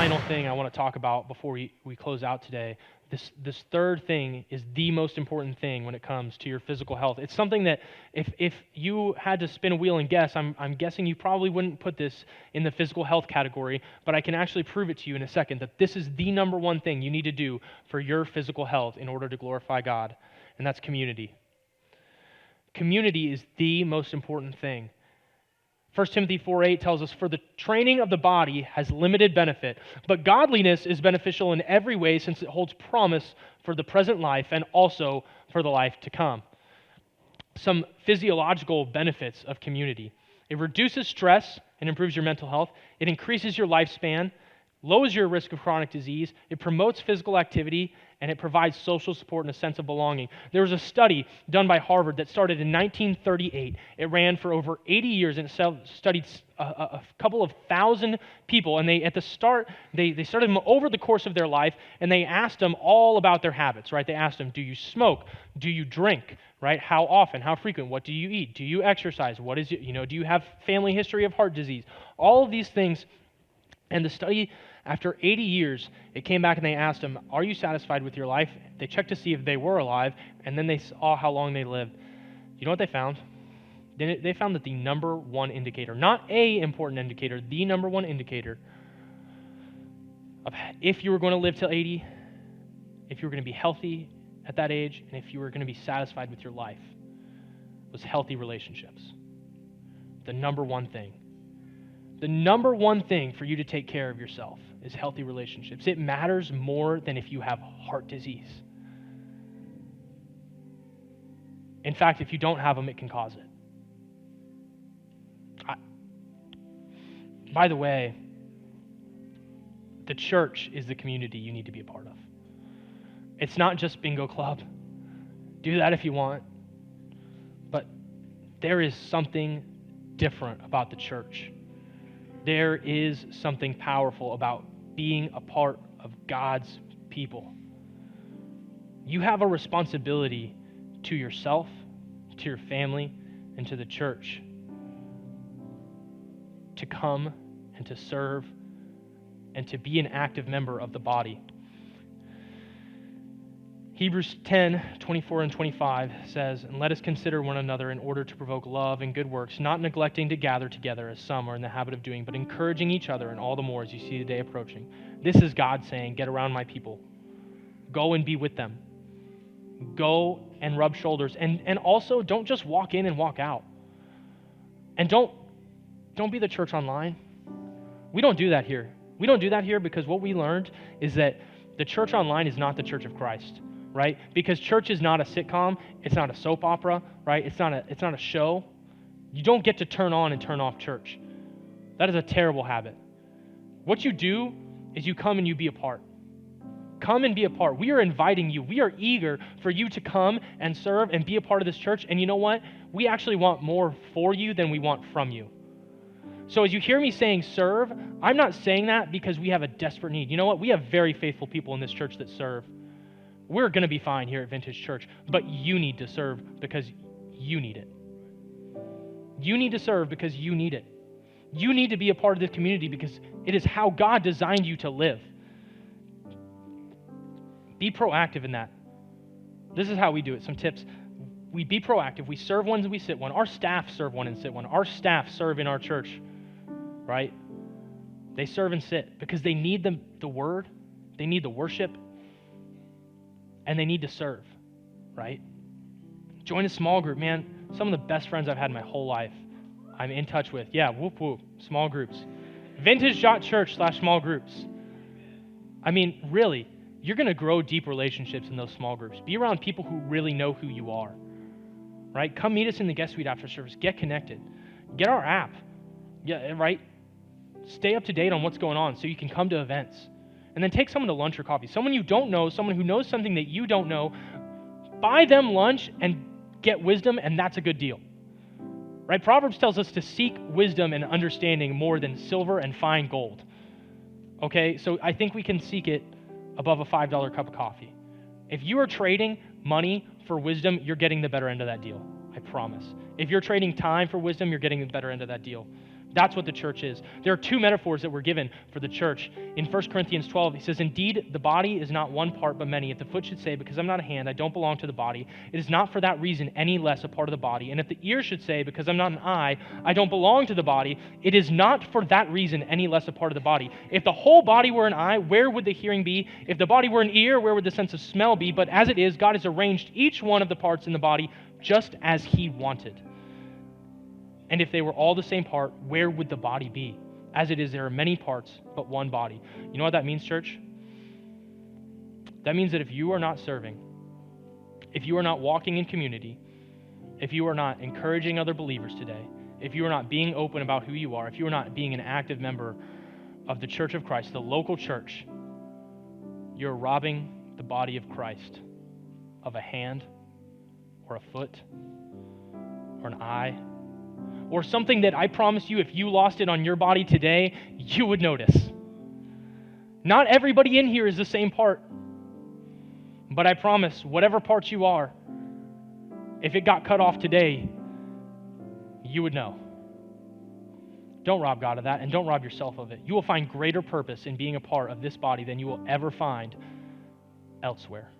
final thing I want to talk about before we close out today. This third thing is the most important thing when it comes to your physical health. It's something that if you had to spin a wheel and guess, I'm guessing you probably wouldn't put this in the physical health category, but I can actually prove it to you in a second that this is the number one thing you need to do for your physical health in order to glorify God, and that's community. Community is the most important thing. 1 Timothy 4:8 tells us, "For the training of the body has limited benefit, but godliness is beneficial in every way since it holds promise for the present life and also for the life to come." Some physiological benefits of community. It reduces stress and improves your mental health. It increases your lifespan, lowers your risk of chronic disease. It promotes physical activity, and it provides social support and a sense of belonging. There was a study done by Harvard that started in 1938. It ran for over 80 years, and it studied a couple of thousand people. And at the start, they started them over the course of their life, and they asked them all about their habits, right? They asked them, do you smoke? Do you drink? Right? How often? How frequent? What do you eat? Do you exercise? What is it? Do you have family history of heart disease? All of these things. And the study, after 80 years, it came back and they asked them, are you satisfied with your life? They checked to see if they were alive, and then they saw how long they lived. You know what they found? They found that the number one indicator, not a important indicator, the number one indicator of if you were going to live till 80, if you were going to be healthy at that age, and if you were going to be satisfied with your life, was healthy relationships. The number one thing. The number one thing for you to take care of yourself is healthy relationships. It matters more than if you have heart disease. In fact, if you don't have them, it can cause it. By the way, the church is the community you need to be a part of. It's not just bingo club. Do that if you want. But there is something different about the church. There is something powerful about being a part of God's people. You have a responsibility to yourself, to your family, and to the church to come and to serve and to be an active member of the body. Hebrews 10:24 and 25 says, "And let us consider one another in order to provoke love and good works, not neglecting to gather together as some are in the habit of doing, but encouraging each other, and all the more as you see the day approaching." This is God saying, get around my people. Go and be with them. Go and rub shoulders. And also, don't just walk in and walk out. And don't be the church online. We don't do that here. We don't do that here because what we learned is that the church online is not the church of Christ. Right? Because church is not a sitcom, it's not a soap opera, right? It's not a show. You don't get to turn on and turn off church. That is a terrible habit. What you do is you come and you be a part. Come and be a part. We are inviting you. We are eager for you to come and serve and be a part of this church. And you know what? We actually want more for you than we want from you. So as you hear me saying serve, I'm not saying that because we have a desperate need. You know what? We have very faithful people in this church that serve. We're going to be fine here at Vintage Church, but you need to serve because you need it. You need to serve because you need it. You need to be a part of this community because it is how God designed you to live. Be proactive in that. This is how we do it. Some tips. We be proactive. We serve one and we sit one. Our staff serve one and sit one. Our staff serve in our church, right? They serve and sit because they need the word. They need the worship. And they need to serve, right? Join a small group, man. Some of the best friends I've had in my whole life, I'm in touch with. Yeah, whoop, whoop, small groups. Vintage.church/small groups. I mean, really, you're going to grow deep relationships in those small groups. Be around people who really know who you are, right? Come meet us in the guest suite after service. Get connected. Get our app, yeah, right? Stay up to date on what's going on so you can come to events. And then take someone to lunch or coffee. Someone you don't know, someone who knows something that you don't know. Buy them lunch and get wisdom, and that's a good deal. Right? Proverbs tells us to seek wisdom and understanding more than silver and fine gold. Okay? So I think we can seek it above a $5 cup of coffee. If you are trading money for wisdom, you're getting the better end of that deal. I promise. If you're trading time for wisdom, you're getting the better end of that deal. That's what the church is. There are two metaphors that were given for the church. In 1 Corinthians 12, he says, "Indeed, the body is not one part but many. If the foot should say, because I'm not a hand, I don't belong to the body, it is not for that reason any less a part of the body. And if the ear should say, because I'm not an eye, I don't belong to the body, it is not for that reason any less a part of the body. If the whole body were an eye, where would the hearing be? If the body were an ear, where would the sense of smell be? But as it is, God has arranged each one of the parts in the body just as he wanted. And if they were all the same part, where would the body be? As it is, there are many parts, but one body." You know what that means, church? That means that if you are not serving, if you are not walking in community, if you are not encouraging other believers today, if you are not being open about who you are, if you are not being an active member of the Church of Christ, the local church, you're robbing the body of Christ of a hand or a foot or an eye, or something that I promise you, if you lost it on your body today, you would notice. Not everybody in here is the same part. But I promise, whatever parts you are, if it got cut off today, you would know. Don't rob God of that, and don't rob yourself of it. You will find greater purpose in being a part of this body than you will ever find elsewhere.